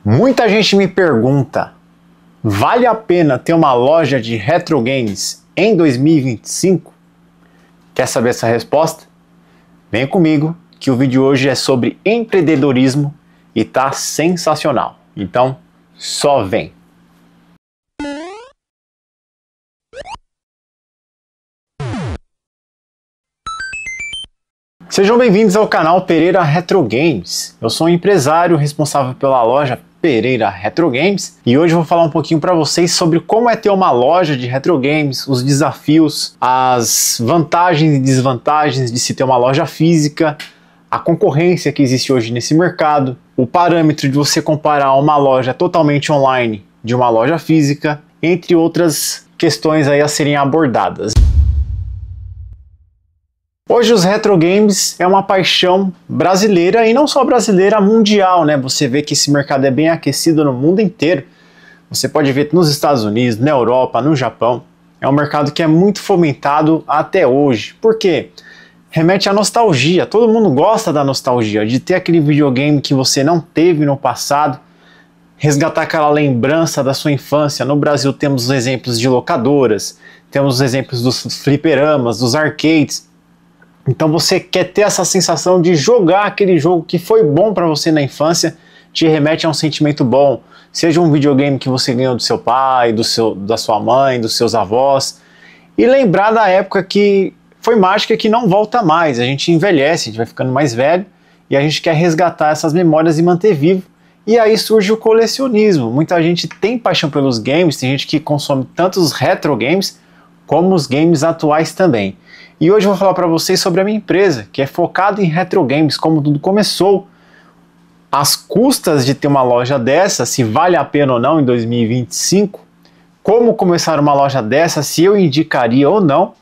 Muita gente me pergunta, vale a pena ter uma loja de retro games em 2025? Quer saber essa resposta? Vem comigo que o vídeo hoje é sobre empreendedorismo e tá sensacional. Então, só vem! Sejam bem-vindos ao canal Pereira Retro Games. Eu sou um empresário responsável pela loja Pereira Retro Games e hoje eu vou falar um pouquinho para vocês sobre como é ter uma loja de retro games, os desafios, as vantagens e desvantagens de se ter uma loja física, a concorrência que existe hoje nesse mercado, o parâmetro de você comparar uma loja totalmente online de uma loja física, entre outras questões aí a serem abordadas. Hoje os retro games é uma paixão brasileira e não só brasileira, mundial, né? Você vê que esse mercado é bem aquecido no mundo inteiro. Você pode ver nos Estados Unidos, na Europa, no Japão. É um mercado que é muito fomentado até hoje. Por quê? Remete à nostalgia. Todo mundo gosta da nostalgia, de ter aquele videogame que você não teve no passado, resgatar aquela lembrança da sua infância. No Brasil temos os exemplos de locadoras, temos os exemplos dos fliperamas, dos arcades. Então você quer ter essa sensação de jogar aquele jogo que foi bom para você na infância, te remete a um sentimento bom, seja um videogame que você ganhou do seu pai, da sua mãe, dos seus avós, e lembrar da época que foi mágica, que não volta mais. A gente envelhece, a gente vai ficando mais velho e a gente quer resgatar essas memórias e manter vivo. E aí surge o colecionismo. Muita gente tem paixão pelos games, tem gente que consome tanto os retro games como os games atuais também. E hoje eu vou falar para vocês sobre a minha empresa, que é focada em retro games, como tudo começou, as custas de ter uma loja dessa, se vale a pena ou não em 2025, como começar uma loja dessa, se eu indicaria ou não.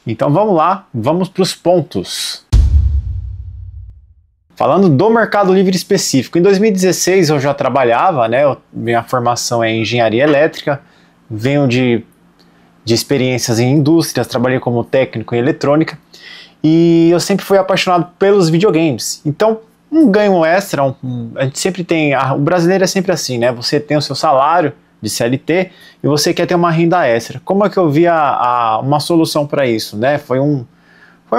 Então vamos lá, vamos para os pontos. Falando do Mercado Livre específico, em 2016 eu já trabalhava, né? Minha formação é em engenharia elétrica, venho de experiências em indústrias, trabalhei como técnico em eletrônica e eu sempre fui apaixonado pelos videogames. Então, um ganho extra, a gente sempre tem, o brasileiro é sempre assim, né? Você tem o seu salário de CLT e você quer ter uma renda extra. Como é que eu vi uma solução para isso, né? Foi um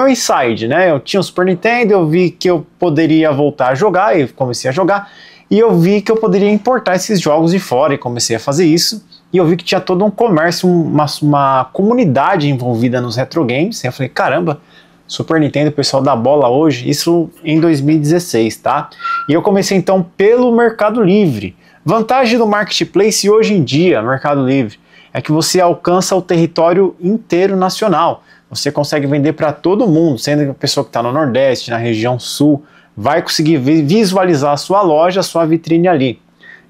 insight, né? Eu tinha o Super Nintendo, eu vi que eu poderia voltar a jogar e comecei a jogar. E eu vi que eu poderia importar esses jogos de fora e comecei a fazer isso. E eu vi que tinha todo um comércio, uma comunidade envolvida nos retro games. E eu falei, caramba, Super Nintendo, o pessoal dá bola hoje. Isso em 2016, tá? E eu comecei então pelo Mercado Livre. Vantagem do Marketplace hoje em dia, Mercado Livre, é que você alcança o território inteiro nacional. Você consegue vender para todo mundo, sendo que a pessoa que está no Nordeste, na região Sul, vai conseguir visualizar a sua loja, a sua vitrine ali.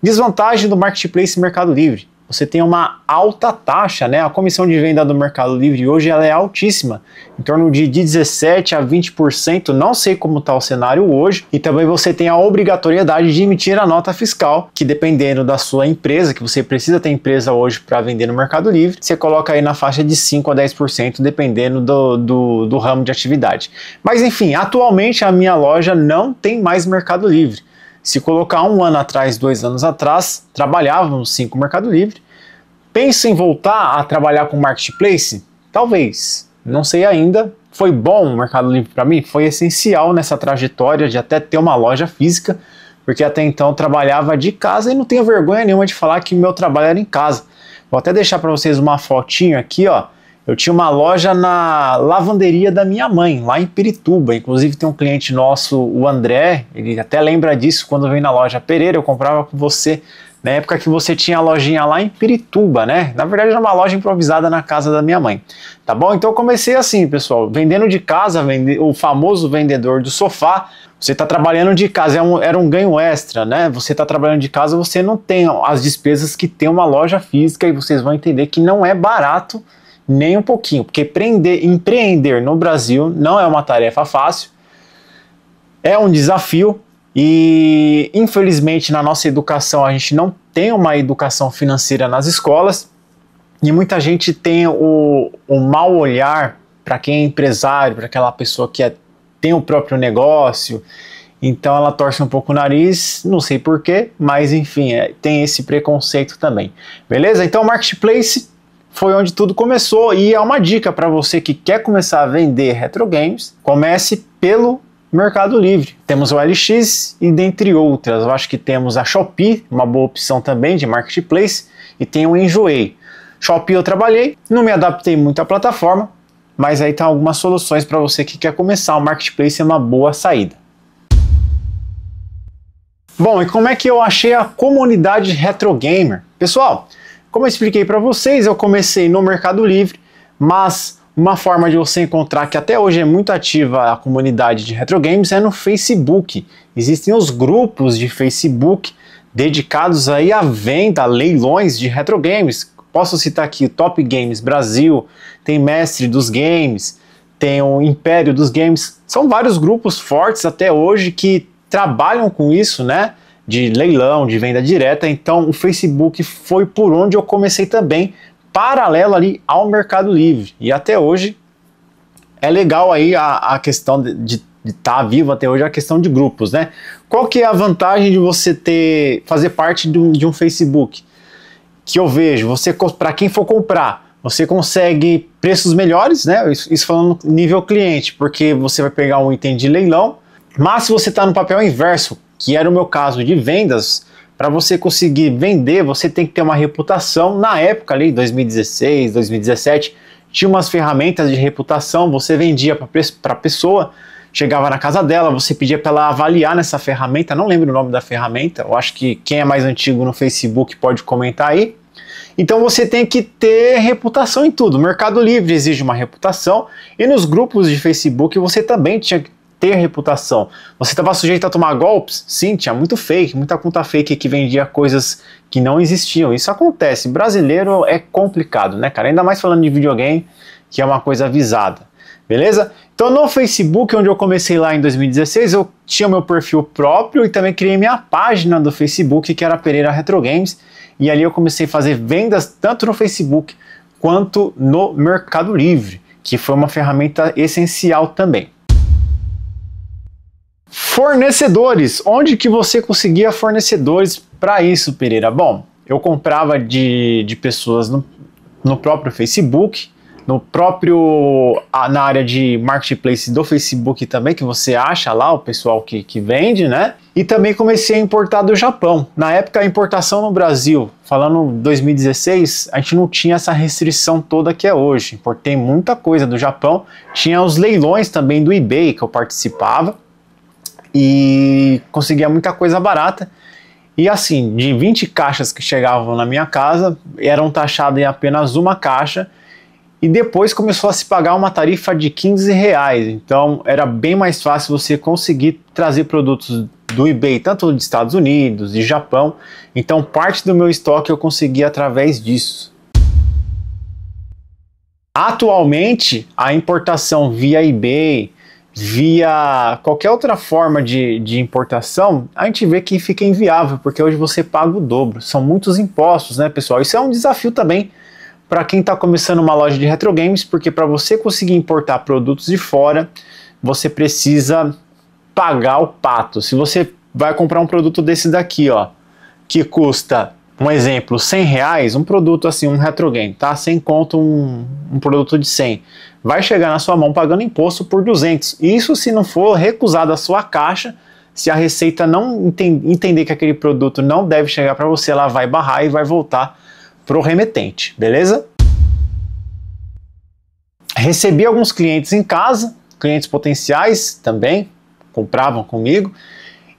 Desvantagem do Marketplace e Mercado Livre. Você tem uma alta taxa, né? A comissão de venda do Mercado Livre hoje ela é altíssima, em torno de 17% a 20%, não sei como está o cenário hoje, e também você tem a obrigatoriedade de emitir a nota fiscal, que dependendo da sua empresa, que você precisa ter empresa hoje para vender no Mercado Livre, você coloca aí na faixa de 5% a 10%, dependendo do ramo de atividade. Mas enfim, atualmente a minha loja não tem mais Mercado Livre. Se colocar 1 ano atrás, 2 anos atrás, trabalhávamos sim com o Mercado Livre. Penso em voltar a trabalhar com Marketplace? Talvez, não sei ainda. Foi bom o Mercado Livre para mim? Foi essencial nessa trajetória de até ter uma loja física, porque até então eu trabalhava de casa e não tenho vergonha nenhuma de falar que meu trabalho era em casa. Vou até deixar para vocês uma fotinho aqui, ó. Eu tinha uma loja na lavanderia da minha mãe, lá em Pirituba. Inclusive tem um cliente nosso, o André, ele até lembra disso quando vem na loja Pereira, eu comprava com você na época que você tinha a lojinha lá em Pirituba, né? Na verdade era uma loja improvisada na casa da minha mãe, tá bom? Então eu comecei assim, pessoal, vendendo de casa, o famoso vendedor do sofá. Você está trabalhando de casa, era um ganho extra, né? Você está trabalhando de casa, você não tem as despesas que tem uma loja física e vocês vão entender que não é barato nem um pouquinho, porque empreender no Brasil não é uma tarefa fácil, é um desafio e infelizmente na nossa educação a gente não tem uma educação financeira nas escolas e muita gente tem o mau olhar para quem é empresário, para aquela pessoa que tem o próprio negócio então ela torce um pouco o nariz, não sei porquê, mas enfim, tem esse preconceito também. Beleza? Então o Marketplace foi onde tudo começou e é uma dica para você que quer começar a vender retro games, comece pelo Mercado Livre. Temos o OLX e dentre outras, eu acho que temos a Shopee, uma boa opção também de Marketplace, e tem o Enjoei. Shopee eu trabalhei, não me adaptei muito à plataforma, mas aí tem algumas soluções para você que quer começar. O Marketplace é uma boa saída. Bom, e como é que eu achei a comunidade Retro Gamer? Pessoal, como eu expliquei para vocês, eu comecei no Mercado Livre, mas uma forma de você encontrar que até hoje é muito ativa a comunidade de Retro Games é no Facebook. Existem os grupos de Facebook dedicados aí à venda, a leilões de Retro Games. Posso citar aqui o Top Games Brasil, tem Mestre dos Games, tem o Império dos Games. São vários grupos fortes até hoje que trabalham com isso, né? De leilão, de venda direta. Então o Facebook foi por onde eu comecei também, paralelo ali ao Mercado Livre. E até hoje é legal aí a questão de estar vivo até hoje, a questão de grupos, né? Qual que é a vantagem de você fazer parte de um Facebook? Que eu vejo, para quem for comprar, você consegue preços melhores, né? Isso falando nível cliente, porque você vai pegar um item de leilão, mas se você está no papel inverso, que era o meu caso de vendas, para você conseguir vender, você tem que ter uma reputação. Na época ali, 2016, 2017, tinha umas ferramentas de reputação, você vendia para a pessoa, chegava na casa dela, você pedia para ela avaliar nessa ferramenta, não lembro o nome da ferramenta, eu acho que quem é mais antigo no Facebook pode comentar aí. Então você tem que ter reputação em tudo. O Mercado Livre exige uma reputação e nos grupos de Facebook você também tinha que ter reputação. Você estava sujeito a tomar golpes? Sim, tinha muito fake, muita conta fake que vendia coisas que não existiam. Isso acontece. Brasileiro é complicado, né, cara? Ainda mais falando de videogame, que é uma coisa avisada. Beleza? Então no Facebook, onde eu comecei lá em 2016, eu tinha meu perfil próprio e também criei minha página do Facebook, que era Pereira Retro Games, e ali eu comecei a fazer vendas tanto no Facebook quanto no Mercado Livre, que foi uma ferramenta essencial também. Fornecedores, onde que você conseguia fornecedores para isso, Pereira? Bom, eu comprava de pessoas no próprio Facebook, na área de marketplace do Facebook também, que você acha lá o pessoal que vende, né? E também comecei a importar do Japão. Na época a importação no Brasil, falando 2016, a gente não tinha essa restrição toda que é hoje. Importei muita coisa do Japão, tinha os leilões também do eBay que eu participava e conseguia muita coisa barata. E assim, de 20 caixas que chegavam na minha casa, eram taxadas em apenas uma caixa. E depois começou a se pagar uma tarifa de R$15, então era bem mais fácil você conseguir trazer produtos do eBay, tanto dos Estados Unidos, de Japão, então parte do meu estoque eu consegui através disso. Atualmente, a importação via eBay, via qualquer outra forma de importação, a gente vê que fica inviável, porque hoje você paga o dobro, são muitos impostos, né, pessoal? Isso é um desafio também para quem está começando uma loja de retro games, porque para você conseguir importar produtos de fora, você precisa pagar o pato. Se você vai comprar um produto desse daqui, ó, que custa, um exemplo, R$100, um produto assim, um retro game, tá? 100 conto, um produto de 100. Vai chegar na sua mão pagando imposto por 200. Isso se não for recusado a sua caixa, se a Receita não entender que aquele produto não deve chegar para você, ela vai barrar e vai voltar pro remetente, beleza? Recebi alguns clientes em casa, clientes potenciais também, compravam comigo,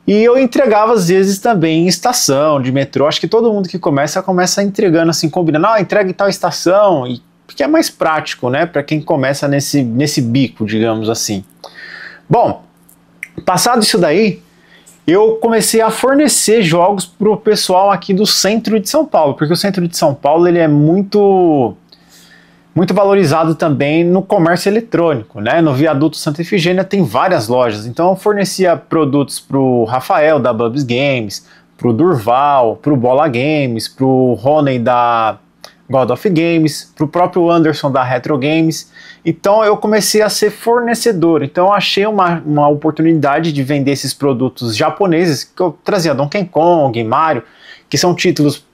e eu entregava às vezes também em estação de metrô. Acho que todo mundo que começa entregando assim, combinando, entrega em tal estação, porque é mais prático, né, para quem começa nesse bico, digamos assim. Bom, passado isso daí, eu comecei a fornecer jogos para o pessoal aqui do centro de São Paulo, porque o centro de São Paulo ele é muito valorizado também no comércio eletrônico, né? No Viaduto Santa Efigênia tem várias lojas, então eu fornecia produtos para o Rafael da Bubs Games, para o Durval, para o Bola Games, para o Rony da God of Games, para o próprio Anderson da Retro Games. Então eu comecei a ser fornecedor. Então eu achei uma oportunidade de vender esses produtos japoneses, que eu trazia Donkey Kong, Mario, que são títulos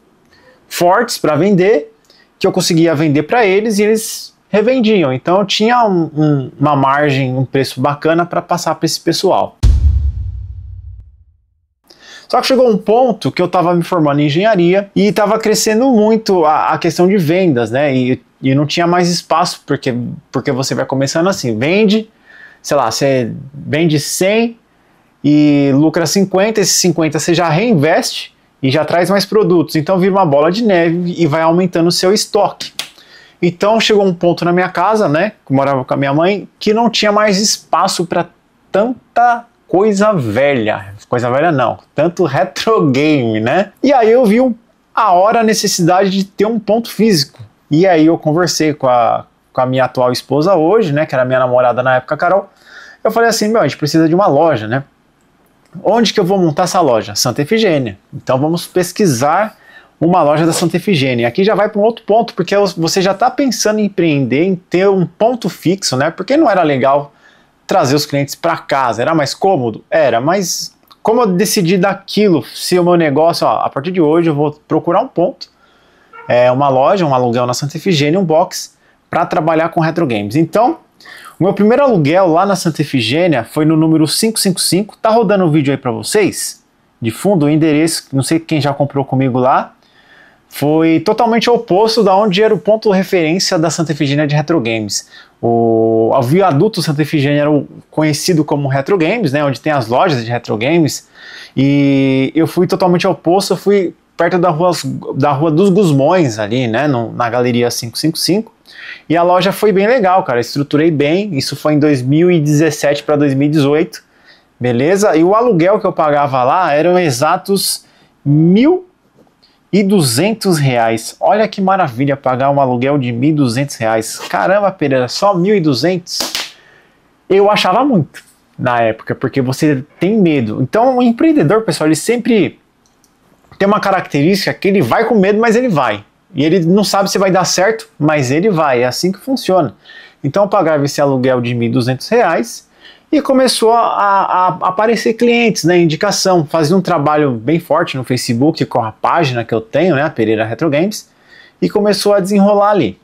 fortes para vender, que eu conseguia vender para eles e eles revendiam. Então eu tinha uma margem, um preço bacana para passar para esse pessoal. Só que chegou um ponto que eu estava me formando em engenharia e estava crescendo muito a questão de vendas, né? E não tinha mais espaço, porque você vai começando assim, vende, sei lá, você vende 100 e lucra 50, esses 50 você já reinveste e já traz mais produtos. Então vira uma bola de neve e vai aumentando o seu estoque. Então chegou um ponto na minha casa, né, que eu morava com a minha mãe, que não tinha mais espaço para tanta coisa velha não, tanto retro game, né? E aí eu vi a necessidade de ter um ponto físico. E aí eu conversei com a minha atual esposa hoje, né, que era minha namorada na época, Carol. Eu falei assim, meu, a gente precisa de uma loja, né? Onde que eu vou montar essa loja? Santa Efigênia. Então vamos pesquisar uma loja da Santa Efigênia. Aqui já vai para um outro ponto, porque você já está pensando em empreender, em ter um ponto fixo, né? Porque não era legal trazer os clientes para casa, era mais cômodo? Era, mas como eu decidi daquilo, se o meu negócio, ó, a partir de hoje eu vou procurar um ponto, uma loja, um aluguel na Santa Efigênia, um box, para trabalhar com retro games. Então, o meu primeiro aluguel lá na Santa Efigênia foi no número 555, tá rodando o vídeo aí para vocês, de fundo, o endereço, não sei quem já comprou comigo lá, foi totalmente oposto da onde era o ponto de referência da Santa Efigênia de retro games. O viaduto Santa Efigênia era conhecido como Retro Games, né, onde tem as lojas de Retro Games, e eu fui totalmente oposto, eu fui perto da rua dos Gusmões ali, né, na galeria 555, e a loja foi bem legal, cara, estruturei bem, isso foi em 2017 para 2018, beleza? E o aluguel que eu pagava lá eram exatos R$1.200. Olha que maravilha pagar um aluguel de R$1.200. Caramba, Pereira, só 1.200? Eu achava muito na época, porque você tem medo. Então o empreendedor, pessoal, ele sempre tem uma característica que ele vai com medo, mas ele vai. E ele não sabe se vai dar certo, mas ele vai. É assim que funciona. Então eu pagava esse aluguel de R$1.200 e começou a aparecer clientes, né, indicação, fazia um trabalho bem forte no Facebook com a página que eu tenho, né, a Pereira Retro Games, e começou a desenrolar ali.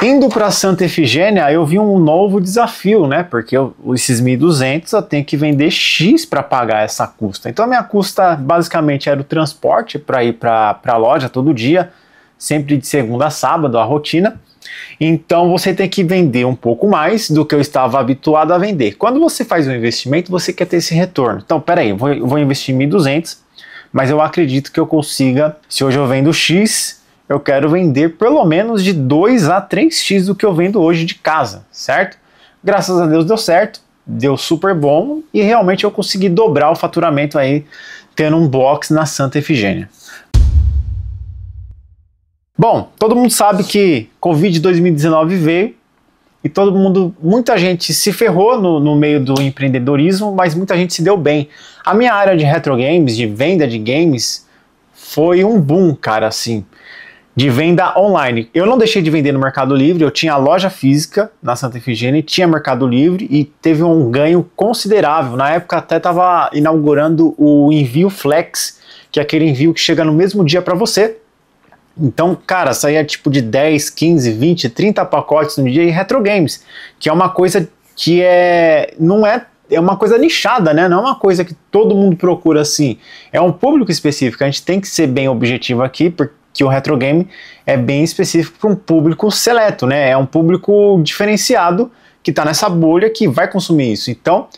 Indo para Santa Efigênia, eu vi um novo desafio, né? Porque esses 1.200 eu tenho que vender X para pagar essa custa. Então a minha custa basicamente era o transporte para ir para a loja todo dia, sempre de segunda a sábado, a rotina. Então você tem que vender um pouco mais do que eu estava habituado a vender. Quando você faz um investimento, você quer ter esse retorno. Então, peraí, eu vou investir 1.200, mas eu acredito que eu consiga, se hoje eu vendo X, eu quero vender pelo menos de 2 a 3x do que eu vendo hoje de casa, certo? Graças a Deus deu certo, deu super bom e realmente eu consegui dobrar o faturamento aí, tendo um box na Santa Efigênia. Bom, todo mundo sabe que Covid 2019 veio e muita gente se ferrou no meio do empreendedorismo, mas muita gente se deu bem. A minha área de retro games, de venda de games, foi um boom, cara, assim, de venda online. Eu não deixei de vender no Mercado Livre, eu tinha a loja física na Santa Efigênia, tinha Mercado Livre e teve um ganho considerável. Na época até estava inaugurando o envio Flex, que é aquele envio que chega no mesmo dia para você. Então, cara, saía tipo de 10, 15, 20, 30 pacotes no dia, e retro games, que é uma coisa que não é uma coisa nichada, né? Não é uma coisa que todo mundo procura assim. É um público específico, a gente tem que ser bem objetivo aqui, porque o retro game é bem específico para um público seleto, né? É um público diferenciado que está nessa bolha que vai consumir isso. Então,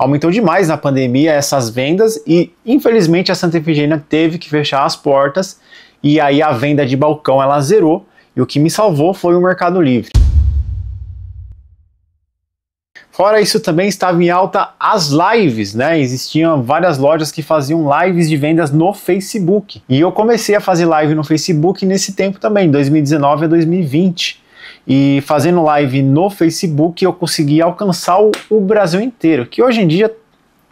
aumentou demais na pandemia essas vendas e infelizmente a Santa Efigênia teve que fechar as portas e aí a venda de balcão ela zerou e o que me salvou foi o Mercado Livre. Fora isso, também estava em alta as lives, né? Existiam várias lojas que faziam lives de vendas no Facebook. E eu comecei a fazer live no Facebook nesse tempo também, 2019 a 2020. E fazendo live no Facebook eu consegui alcançar o Brasil inteiro, que hoje em dia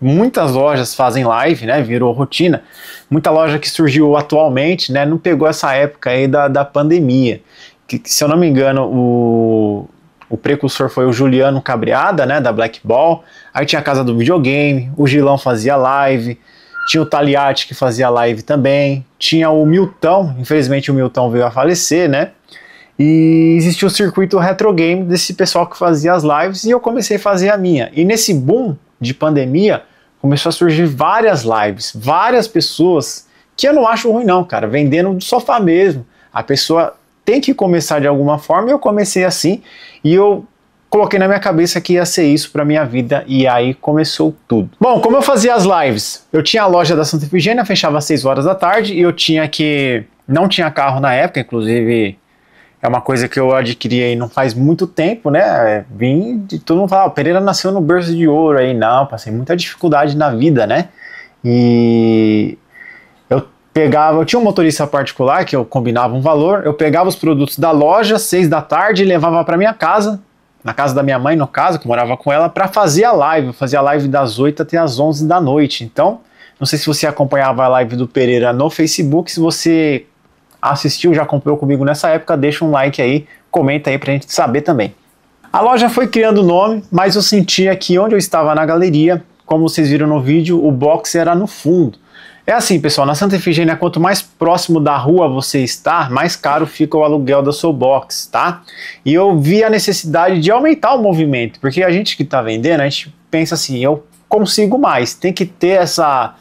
muitas lojas fazem live, né? Virou rotina. Muita loja que surgiu atualmente, né? Não pegou essa época aí da pandemia. Que, se eu não me engano, o precursor foi o Juliano Cabriada, né, da Black Ball. Aí tinha a Casa do Videogame, o Gilão fazia live, tinha o Taliati que fazia live também, tinha o Milton, infelizmente o Milton veio a falecer, né, e existia o circuito retro game desse pessoal que fazia as lives e eu comecei a fazer a minha. E nesse boom de pandemia, começou a surgir várias lives, várias pessoas, que eu não acho ruim não, cara, vendendo do sofá mesmo. A pessoa tem que começar de alguma forma e eu comecei assim e eu coloquei na minha cabeça que ia ser isso para minha vida e aí começou tudo. Bom, como eu fazia as lives? Eu tinha a loja da Santa Efigênia, fechava às 6 horas da tarde e eu tinha que... não tinha carro na época, inclusive é uma coisa que eu adquiri aí não faz muito tempo, né? Vim de todo mundo falar, o Pereira nasceu no berço de ouro aí. Não, passei muita dificuldade na vida, né? E... eu tinha um motorista particular que eu combinava um valor, eu pegava os produtos da loja, 6 da tarde, e levava para minha casa, na casa da minha mãe, no caso, que morava com ela, para fazer a live. Eu fazia a live das 8 até as 11 da noite. Então, não sei se você acompanhava a live do Pereira no Facebook, se você assistiu, já acompanhou comigo nessa época, deixa um like aí, comenta aí pra gente saber também. A loja foi criando nome, mas eu sentia que onde eu estava na galeria, como vocês viram no vídeo, o box era no fundo. É assim, pessoal, na Santa Efigênia, quanto mais próximo da rua você está, mais caro fica o aluguel da sua box, tá? E eu vi a necessidade de aumentar o movimento, porque a gente que está vendendo, a gente pensa assim, eu consigo mais, tem que ter essa...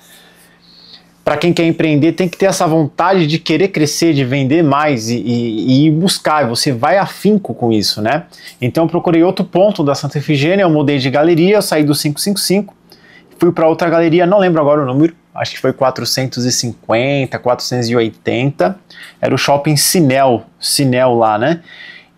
Para quem quer empreender, tem que ter essa vontade de querer crescer, de vender mais e ir buscar, você vai afinco com isso, né? Então eu procurei outro ponto da Santa Efigênia, eu mudei de galeria, eu saí do 555, fui para outra galeria, não lembro agora o número, acho que foi 450, 480, era o shopping Sinel lá, né?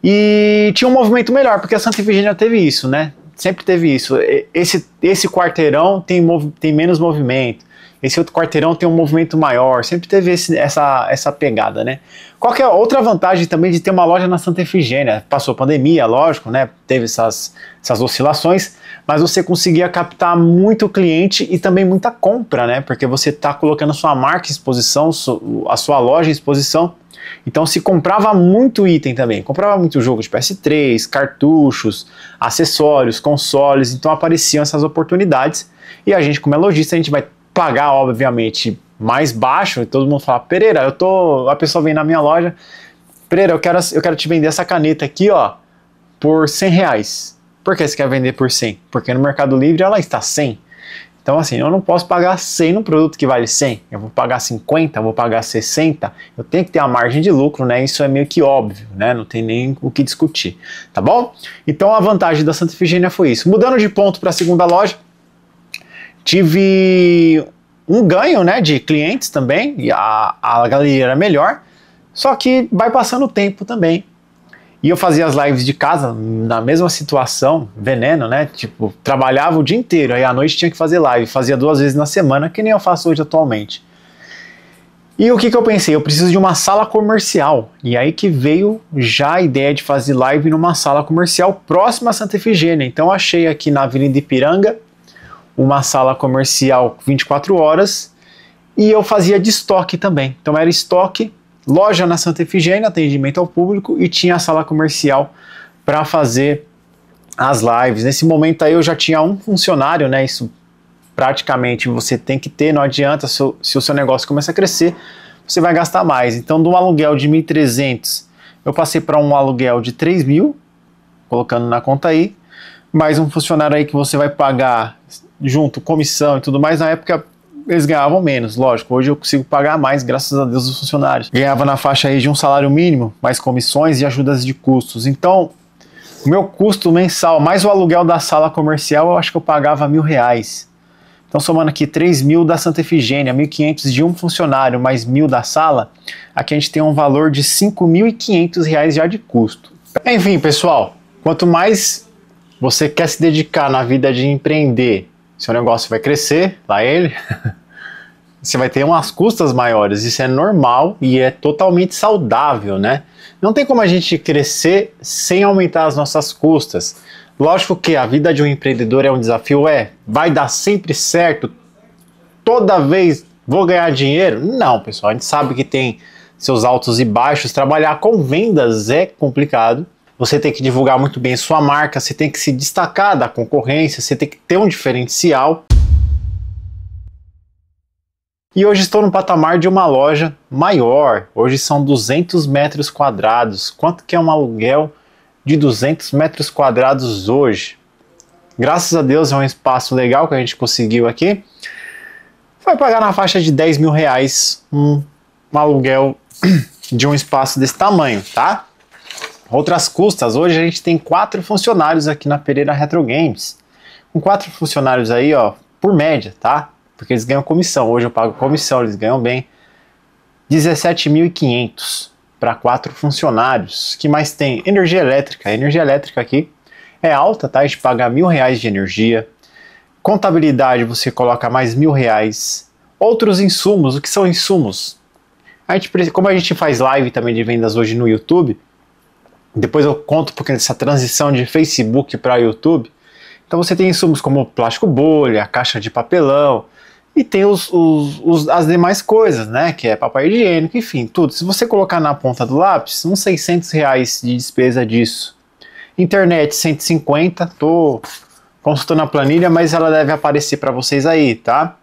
E tinha um movimento melhor, porque a Santa Efigênia teve isso, né? Sempre teve isso. Esse quarteirão tem menos movimento, esse outro quarteirão tem um movimento maior, sempre teve essa pegada, né? Qual que é a outra vantagem também de ter uma loja na Santa Efigênia? Passou pandemia, lógico, né? Teve essas oscilações, mas você conseguia captar muito cliente e também muita compra, né? Porque você está colocando sua marca em exposição, a sua loja em exposição. Então se comprava muito item também, comprava muito jogo de PS3, cartuchos, acessórios, consoles, então apareciam essas oportunidades e a gente, como é lojista, a gente vai pagar, obviamente, mais baixo, e todo mundo fala, Pereira, a pessoa vem na minha loja, Pereira, eu quero te vender essa caneta aqui, ó, por R$100. Por que você quer vender por 100? Porque no Mercado Livre ela está 100. Então assim, eu não posso pagar 100 no produto que vale 100, eu vou pagar 50, eu vou pagar 60, eu tenho que ter a margem de lucro, né? Isso é meio que óbvio, né? Não tem nem o que discutir, tá bom? Então a vantagem da Santa Efigênia foi isso. Mudando de ponto para a segunda loja, tive um ganho, né, de clientes também, e a galeria era melhor, só que vai passando o tempo também. E eu fazia as lives de casa, na mesma situação, veneno, né, tipo, trabalhava o dia inteiro, aí à noite tinha que fazer live, fazia 2 vezes na semana, que nem eu faço hoje atualmente. E o que eu pensei? Eu preciso de uma sala comercial, e aí que veio já a ideia de fazer live numa sala comercial próxima a Santa Efigênia. Então eu achei aqui na Avenida Ipiranga, uma sala comercial 24 horas e eu fazia de estoque também. Então era estoque, loja na Santa Efigênia, atendimento ao público e tinha a sala comercial para fazer as lives. Nesse momento aí eu já tinha um funcionário, né? Isso praticamente você tem que ter, não adianta, se o seu negócio começa a crescer, você vai gastar mais. Então de um aluguel de 1.300 eu passei para um aluguel de 3.000, colocando na conta aí, mais um funcionário aí que você vai pagar junto, comissão e tudo mais. Na época eles ganhavam menos, lógico, hoje eu consigo pagar mais, graças a Deus, os funcionários. Ganhava na faixa aí de um salário mínimo, mais comissões e ajudas de custos. Então, O meu custo mensal, mais o aluguel da sala comercial, eu acho que eu pagava R$1.000. Então, somando aqui 3.000 da Santa Efigênia, 1.500 de um funcionário, mais 1.000 da sala, aqui a gente tem um valor de R$5.500 já de custo. Enfim, pessoal, quanto mais você quer se dedicar na vida de empreender, seu negócio vai crescer, lá ele, você vai ter umas custas maiores, isso é normal e é totalmente saudável, né? Não tem como a gente crescer sem aumentar as nossas custas. Lógico que a vida de um empreendedor é um desafio, vai dar sempre certo, toda vez vou ganhar dinheiro? Não, pessoal, a gente sabe que tem seus altos e baixos, trabalhar com vendas é complicado, você tem que divulgar muito bem sua marca, você tem que se destacar da concorrência, você tem que ter um diferencial. E hoje estou no patamar de uma loja maior, hoje são 200 metros quadrados, quanto que é um aluguel de 200 metros quadrados hoje? Graças a Deus é um espaço legal que a gente conseguiu aqui. Vai pagar na faixa de R$10.000 um aluguel de um espaço desse tamanho, tá? Outras custas, hoje a gente tem 4 funcionários aqui na Pereira Retro Games. Com 4 funcionários aí, ó, por média, tá? Porque eles ganham comissão, hoje eu pago comissão, eles ganham bem. 17.500 para 4 funcionários. Que mais tem? Energia elétrica. A energia elétrica aqui é alta, tá? A gente paga R$1.000 de energia. Contabilidade, você coloca mais R$1.000. Outros insumos, o que são insumos? Como a gente faz live também de vendas hoje no YouTube, depois eu conto porque essa transição de Facebook para YouTube, então você tem insumos como plástico bolha, caixa de papelão, e tem as demais coisas, né, que é papel higiênico, enfim, tudo. Se você colocar na ponta do lápis, uns R$600 de despesa disso. Internet, 150, tô consultando a planilha, mas ela deve aparecer para vocês aí, tá?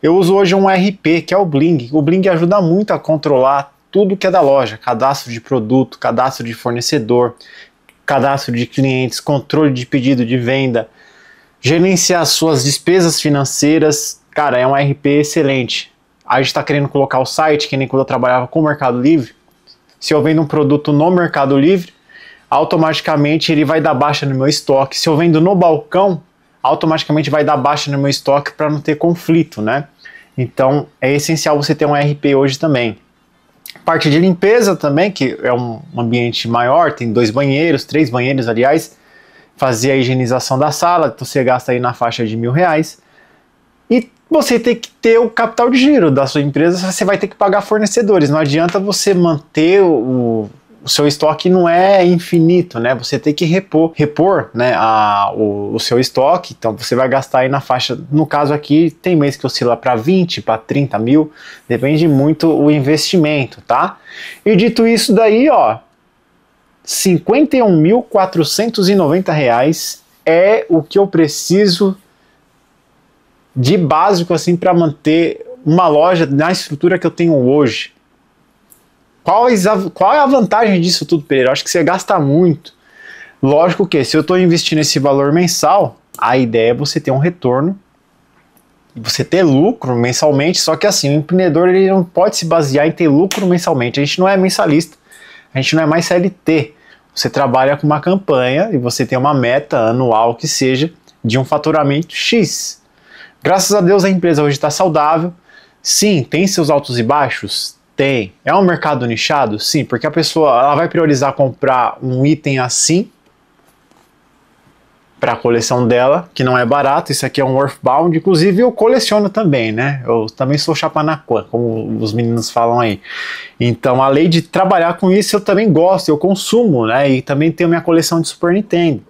Eu uso hoje um RP, que é o Bling. O Bling ajuda muito a controlar tudo que é da loja, cadastro de produto, cadastro de fornecedor, cadastro de clientes, controle de pedido de venda, gerenciar suas despesas financeiras. Cara, é um RP excelente. A gente está querendo colocar o site, que nem quando eu trabalhava com o Mercado Livre. Se eu vendo um produto no Mercado Livre, automaticamente ele vai dar baixa no meu estoque. Se eu vendo no balcão, automaticamente vai dar baixa no meu estoque para não ter conflito, né? Então é essencial você ter um RP hoje também. Parte de limpeza também, que é um ambiente maior, tem 2 banheiros, 3 banheiros, aliás. Fazer a higienização da sala, então você gasta aí na faixa de R$1.000. E você tem que ter o capital de giro da sua empresa, você vai ter que pagar fornecedores. Não adianta você manter o seu estoque, não é infinito, né? Você tem que repor, né, o seu estoque. Então você vai gastar aí na faixa, no caso aqui, tem mês que oscila para 20, para 30 mil, depende muito o investimento, tá? E dito isso daí, ó, R$51.490 é o que eu preciso de básico assim para manter uma loja na estrutura que eu tenho hoje. Qual é a vantagem disso tudo, Pereira? Eu acho que você gasta muito. Lógico que se eu estou investindo esse valor mensal, a ideia é você ter um retorno, você ter lucro mensalmente, só que assim, o empreendedor ele não pode se basear em ter lucro mensalmente. A gente não é mensalista, a gente não é mais CLT. Você trabalha com uma campanha e você tem uma meta anual que seja de um faturamento X. Graças a Deus a empresa hoje está saudável. Sim, tem seus altos e baixos? Tem. É um mercado nichado? Sim, porque a pessoa ela vai priorizar comprar um item assim para a coleção dela, que não é barato. Isso aqui é um Earthbound, inclusive eu coleciono também, né? Eu também sou chapanacuã, como os meninos falam aí. Então, além de trabalhar com isso, eu também gosto, eu consumo, né? E também tenho minha coleção de Super Nintendo.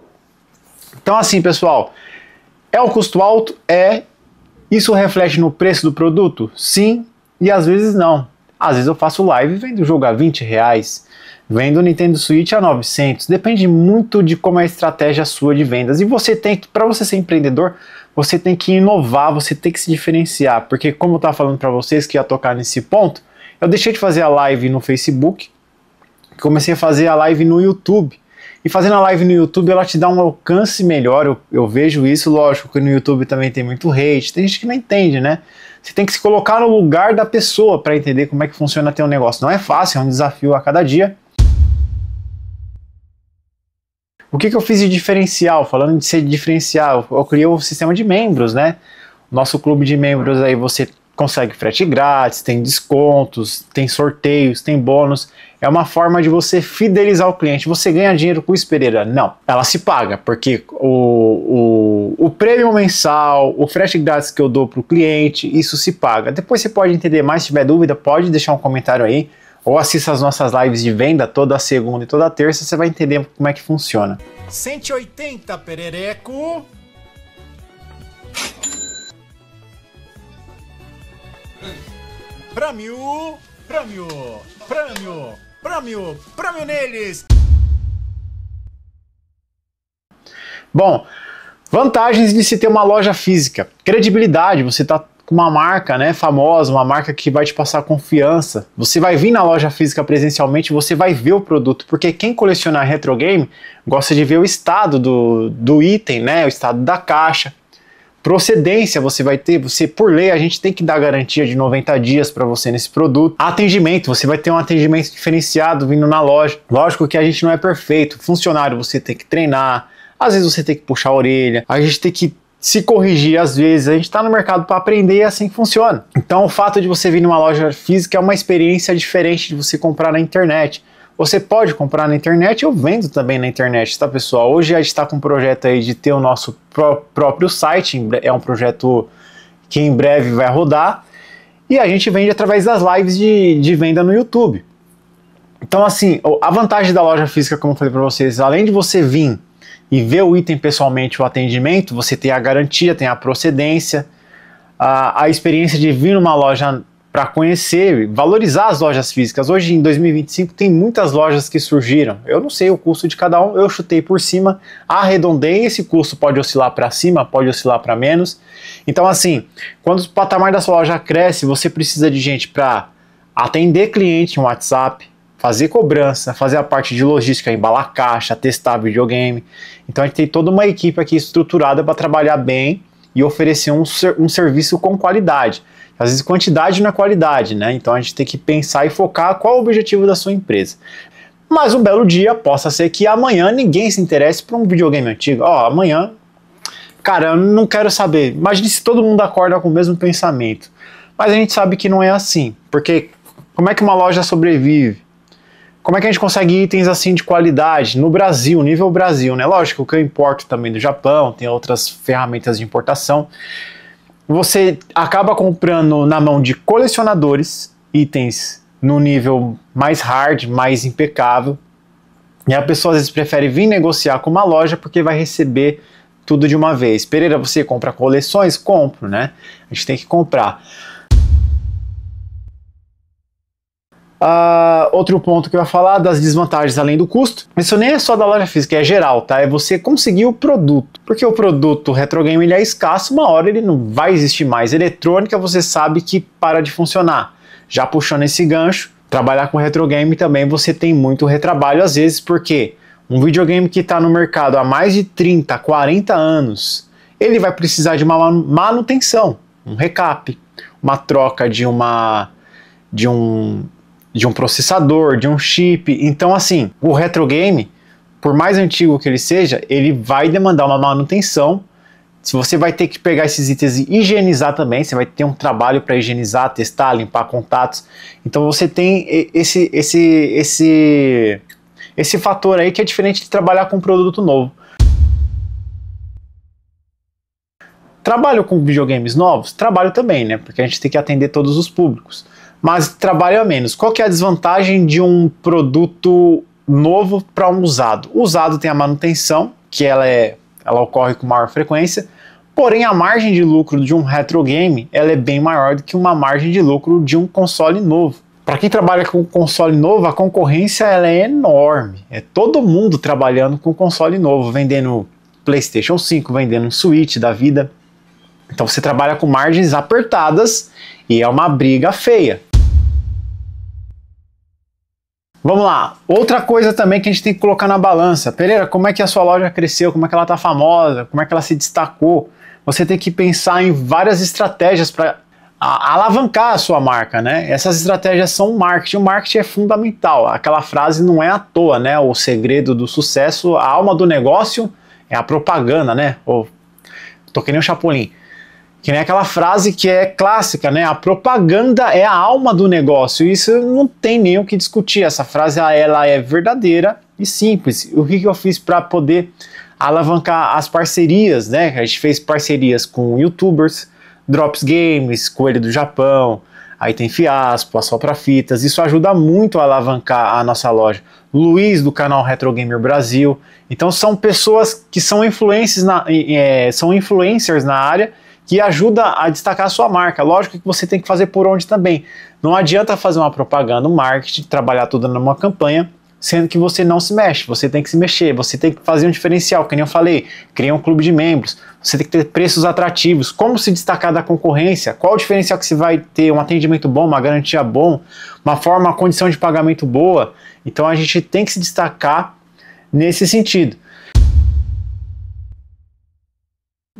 Então, assim, pessoal, é um custo alto? É. Isso reflete no preço do produto? Sim, e às vezes não. Às vezes eu faço live e vendo o jogo a R$20, vendo o Nintendo Switch a 900. Depende muito de como é a estratégia sua de vendas. E você tem que, para você ser empreendedor, você tem que inovar, você tem que se diferenciar. Porque como eu estava falando para vocês que ia tocar nesse ponto, eu deixei de fazer a live no Facebook, comecei a fazer a live no YouTube. E fazendo a live no YouTube, ela te dá um alcance melhor, eu vejo isso, lógico que no YouTube também tem muito hate, tem gente que não entende, né? Você tem que se colocar no lugar da pessoa para entender como é que funciona teu negócio. Não é fácil, é um desafio a cada dia. O que eu fiz de diferencial? Falando de ser diferencial, eu criei o sistema de membros, né? Nosso clube de membros aí você consegue frete grátis, tem descontos, tem sorteios, tem bônus. É uma forma de você fidelizar o cliente. Você ganha dinheiro com isso, Pereira? Não, ela se paga, porque o prêmio mensal, o frete grátis que eu dou para o cliente, isso se paga. Depois você pode entender mais, se tiver dúvida, pode deixar um comentário aí, ou assista as nossas lives de venda toda segunda e toda terça, você vai entender como é que funciona. 180, Perereco! Prêmio, prêmio, prêmio, prêmio, prêmio neles! Bom, vantagens de se ter uma loja física. Credibilidade, você está com uma marca, né, famosa, uma marca que vai te passar confiança. Você vai vir na loja física presencialmente, você vai ver o produto, porque quem coleciona retro game gosta de ver o estado do item, né, o estado da caixa. Procedência você vai ter, por lei a gente tem que dar garantia de 90 dias para você nesse produto. Atendimento, você vai ter um atendimento diferenciado vindo na loja. Lógico que a gente não é perfeito, funcionário você tem que treinar, às vezes você tem que puxar a orelha, a gente tem que se corrigir às vezes, a gente está no mercado para aprender e é assim que funciona. Então o fato de você vir numa loja física é uma experiência diferente de você comprar na internet. Você pode comprar na internet, eu vendo também na internet, tá pessoal? Hoje a gente está com um projeto aí de ter o nosso próprio site, é um projeto que em breve vai rodar, e a gente vende através das lives de venda no YouTube. Então assim, a vantagem da loja física, como eu falei para vocês, além de você vir e ver o item pessoalmente, o atendimento, você tem a garantia, tem a procedência, a experiência de vir numa loja para conhecer, valorizar as lojas físicas. Hoje em 2025 tem muitas lojas que surgiram, eu não sei o custo de cada um, eu chutei por cima, arredondei, esse custo pode oscilar para cima, pode oscilar para menos. Então assim, quando o patamar da sua loja cresce, você precisa de gente para atender cliente no WhatsApp, fazer cobrança, fazer a parte de logística, embalar caixa, testar videogame. Então a gente tem toda uma equipe aqui estruturada para trabalhar bem e oferecer um serviço com qualidade. Às vezes quantidade não é qualidade, né? Então a gente tem que pensar e focar qual é o objetivo da sua empresa. Mas um belo dia possa ser que amanhã ninguém se interesse por um videogame antigo. Amanhã, cara, eu não quero saber. Imagine se todo mundo acorda com o mesmo pensamento. Mas a gente sabe que não é assim, porque como é que uma loja sobrevive? Como é que a gente consegue itens assim de qualidade no Brasil, nível Brasil, né? Lógico que eu importo também do Japão, tem outras ferramentas de importação. Você acaba comprando na mão de colecionadores, itens no nível mais hard, mais impecável. E a pessoa às vezes prefere vir negociar com uma loja porque vai receber tudo de uma vez. Pereira, você compra coleções? Compro, né? A gente tem que comprar. Outro ponto que eu ia falar das desvantagens além do custo, isso nem é só da loja física, é geral, tá? É você conseguir o produto, porque o produto retro game ele é escasso, uma hora ele não vai existir mais. Eletrônica você sabe que para de funcionar. Já puxando esse gancho, trabalhar com retro game também você tem muito retrabalho às vezes, porque um videogame que está no mercado há mais de 30, 40 anos, ele vai precisar de uma manutenção, um recap, uma troca de um processador, de um chip. Então assim, o retro game, por mais antigo que ele seja, ele vai demandar uma manutenção. Se você vai ter que pegar esses itens e higienizar também, você vai ter um trabalho para higienizar, testar, limpar contatos. Então você tem esse fator aí que é diferente de trabalhar com um produto novo. Trabalho com videogames novos? Trabalho também, né? Porque a gente tem que atender todos os públicos. Mas trabalho a menos. Qual que é a desvantagem de um produto novo para um usado? O usado tem a manutenção, que ela ocorre com maior frequência, porém a margem de lucro de um retro game ela é bem maior do que uma margem de lucro de um console novo. Para quem trabalha com console novo, a concorrência ela é enorme. É todo mundo trabalhando com console novo, vendendo PlayStation 5, vendendo um Switch da vida. Então você trabalha com margens apertadas e é uma briga feia. Vamos lá, outra coisa também que a gente tem que colocar na balança. Pereira, como é que a sua loja cresceu, como é que ela está famosa, como é que ela se destacou? Você tem que pensar em várias estratégias para alavancar a sua marca, né? Essas estratégias são marketing. O marketing é fundamental. Aquela frase não é à toa, né? O segredo do sucesso, a alma do negócio é a propaganda, né? Tô que nem um Chapolin. Que nem aquela frase que é clássica, né? A propaganda é a alma do negócio. Isso não tem nem o que discutir. Essa frase, ela é verdadeira e simples. O que eu fiz para poder alavancar as parcerias, né? A gente fez parcerias com YouTubers, Drops Games, Coelho do Japão, aí tem Fiaspo, Assopra Fitas. Isso ajuda muito a alavancar a nossa loja. Luiz, do canal Retro Gamer Brasil. Então são pessoas que são influencers na área, que ajuda a destacar a sua marca. Lógico que você tem que fazer por onde também. Não adianta fazer uma propaganda, um marketing, trabalhar tudo numa campanha, sendo que você não se mexe. Você tem que se mexer, você tem que fazer um diferencial, que nem eu falei, criar um clube de membros, você tem que ter preços atrativos, como se destacar da concorrência, qual o diferencial que você vai ter, um atendimento bom, uma garantia bom, uma condição de pagamento boa. Então a gente tem que se destacar nesse sentido.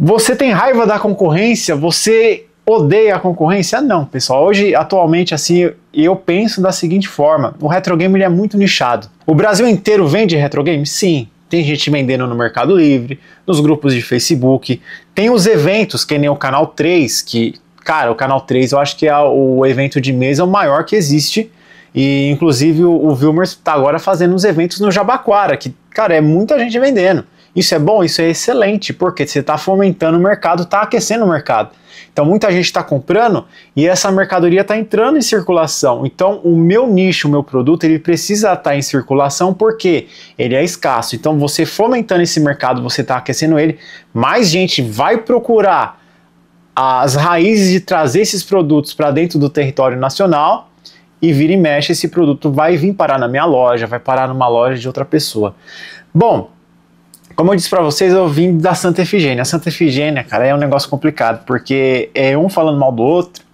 Você tem raiva da concorrência? Você odeia a concorrência? Não, pessoal. Hoje, atualmente, assim, eu penso da seguinte forma. O retro game ele é muito nichado. O Brasil inteiro vende retro game? Sim. Tem gente vendendo no Mercado Livre, nos grupos de Facebook. Tem os eventos, que nem o Canal 3, que, cara, o Canal 3 eu acho que é o evento de mês é o maior que existe. E, inclusive, o Vilmer está agora fazendo uns eventos no Jabaquara, que, cara, é muita gente vendendo. Isso é bom? Isso é excelente, porque você está fomentando o mercado, está aquecendo o mercado. Então muita gente está comprando e essa mercadoria está entrando em circulação. Então o meu nicho, o meu produto, ele precisa estar em circulação porque ele é escasso. Então você fomentando esse mercado, você está aquecendo ele, mais gente vai procurar as raízes de trazer esses produtos para dentro do território nacional e vira e mexe, esse produto vai vir parar na minha loja, vai parar numa loja de outra pessoa. Bom, como eu disse para vocês, eu vim da Santa Efigênia. A Santa Efigênia, cara, é um negócio complicado, porque é um falando mal do outro,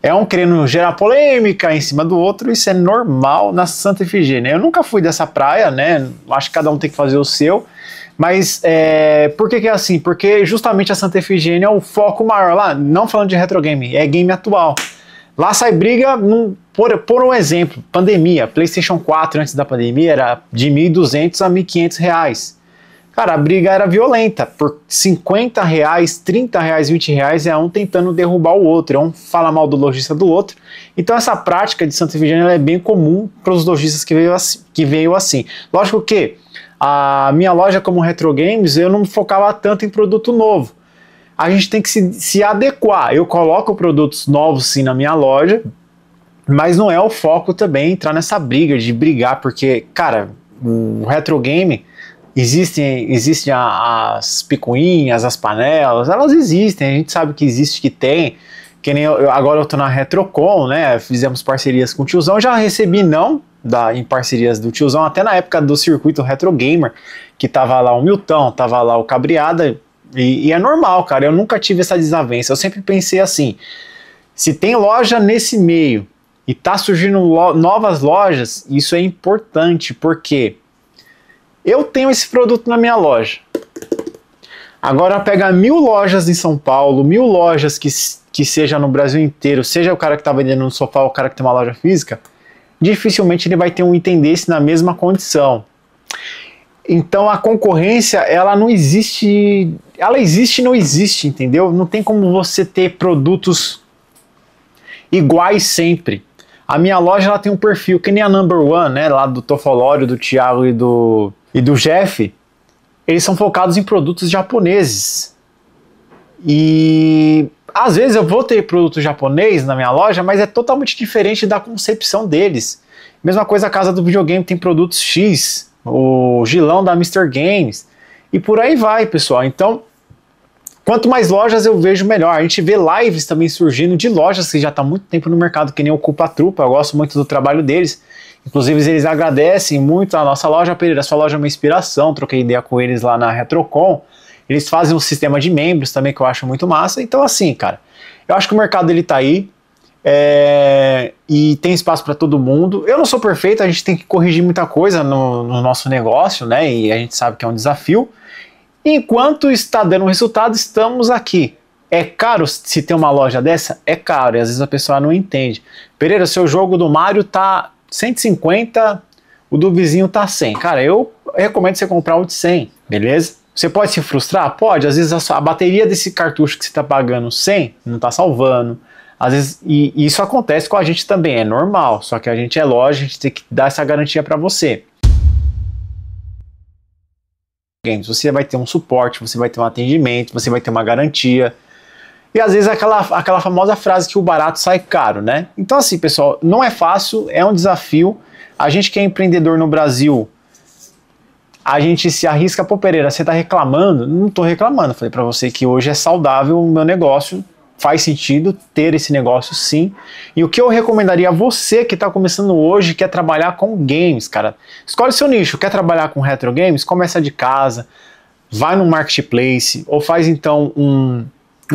é um querendo gerar polêmica em cima do outro, isso é normal na Santa Efigênia. Eu nunca fui dessa praia, né, acho que cada um tem que fazer o seu, mas por que é assim? Porque justamente a Santa Efigênia é o foco maior lá, não falando de retro game, é game atual. Lá sai briga, por um exemplo, pandemia, PlayStation 4 antes da pandemia era de R$ 1.200 a R$ 1.500. Cara, a briga era violenta, por R$50, R$30, R$20, é um tentando derrubar o outro, é um fala mal do lojista do outro. Então essa prática de Santa Efigênia é bem comum para os lojistas que veio assim. Lógico que a minha loja como Retro Games, eu não focava tanto em produto novo. A gente tem que se adequar. Eu coloco produtos novos sim na minha loja, mas não é o foco também entrar nessa briga de brigar, porque, cara, o Retro Game... Existem as picuinhas, as panelas, elas existem, a gente sabe que existe, que tem, que nem agora eu tô na Retrocon, né, fizemos parcerias com o Tiozão, já recebi em parcerias do Tiozão, até na época do circuito Retro Gamer, que tava lá o Milton, tava lá o Cabriada, e é normal, cara, eu nunca tive essa desavença, eu sempre pensei assim, se tem loja nesse meio, e tá surgindo novas lojas, isso é importante, porque... eu tenho esse produto na minha loja. Agora pega 1.000 lojas em São Paulo, 1.000 lojas que seja no Brasil inteiro, seja o cara que está vendendo no sofá ou o cara que tem uma loja física, dificilmente ele vai ter um item desse na mesma condição. Então a concorrência, ela não existe, ela existe e não existe, entendeu? Não tem como você ter produtos iguais sempre. A minha loja ela tem um perfil que nem a Number One, né, lá do Tofolório, do Thiago e do Jeff, eles são focados em produtos japoneses. E às vezes eu vou ter produto japonês na minha loja, mas é totalmente diferente da concepção deles. Mesma coisa a casa do videogame tem produtos X, o Gilão da Mr. Games, e por aí vai, pessoal. Então, quanto mais lojas eu vejo, melhor. A gente vê lives também surgindo de lojas que já estão há muito tempo no mercado, que nem o Culpa Trupa, eu gosto muito do trabalho deles. Inclusive eles agradecem muito a nossa loja, Pereira, sua loja é uma inspiração, troquei ideia com eles lá na Retrocon. Eles fazem um sistema de membros também que eu acho muito massa. Então assim, cara, eu acho que o mercado ele tá aí e tem espaço para todo mundo. Eu não sou perfeito, a gente tem que corrigir muita coisa no nosso negócio, né? E a gente sabe que é um desafio. Enquanto está dando resultado, estamos aqui. É caro se ter uma loja dessa? É caro, e às vezes a pessoa não entende. Pereira, seu jogo do Mario tá 150, o do vizinho tá 100. Cara, eu recomendo você comprar o de 100, beleza? Você pode se frustrar? Pode, às vezes a bateria desse cartucho que você tá pagando 100 não tá salvando. Às vezes, e isso acontece com a gente também, é normal, só que a gente é loja, a gente tem que dar essa garantia para você. Você vai ter um suporte, você vai ter um atendimento, você vai ter uma garantia. E às vezes aquela famosa frase que o barato sai caro, né? Então assim, pessoal, não é fácil, é um desafio. A gente que é empreendedor no Brasil, a gente se arrisca. Pô, Pereira, você tá reclamando? Não tô reclamando, falei pra você que hoje é saudável o meu negócio, faz sentido ter esse negócio sim. E o que eu recomendaria a você que tá começando hoje, quer trabalhar com games, cara, escolhe seu nicho. Quer trabalhar com retro games? Começa de casa, vai no marketplace, ou faz então um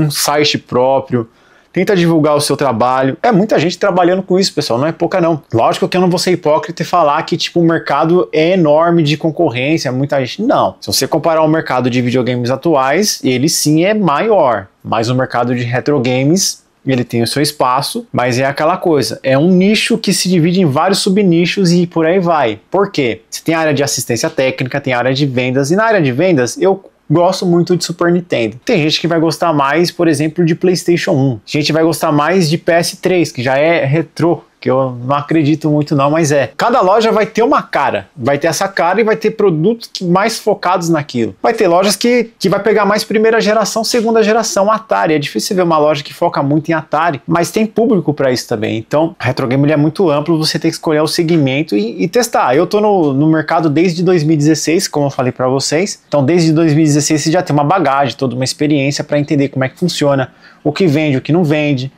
site próprio, tenta divulgar o seu trabalho. É muita gente trabalhando com isso, pessoal, não é pouca não. Lógico que eu não vou ser hipócrita e falar que tipo, o mercado é enorme de concorrência, muita gente, não. Se você comparar o mercado de videogames atuais, ele sim é maior, mas o mercado de retro games, ele tem o seu espaço, mas é aquela coisa, é um nicho que se divide em vários subnichos e por aí vai. Por quê? Você tem a área de assistência técnica, tem a área de vendas, e na área de vendas eu gosto muito de Super Nintendo. Tem gente que vai gostar mais, por exemplo, de PlayStation 1. Gente vai gostar mais de PS3, que já é retrô, que eu não acredito muito não, mas é. Cada loja vai ter uma cara, vai ter essa cara e vai ter produtos mais focados naquilo. Vai ter lojas que vai pegar mais primeira geração, segunda geração, Atari. É difícil ver uma loja que foca muito em Atari, mas tem público para isso também. Então, o retro game ele é muito amplo, você tem que escolher o segmento e testar. Eu tô no mercado desde 2016, como eu falei para vocês. Então, desde 2016 você já tem uma bagagem, toda uma experiência para entender como é que funciona, o que vende, o que não vende,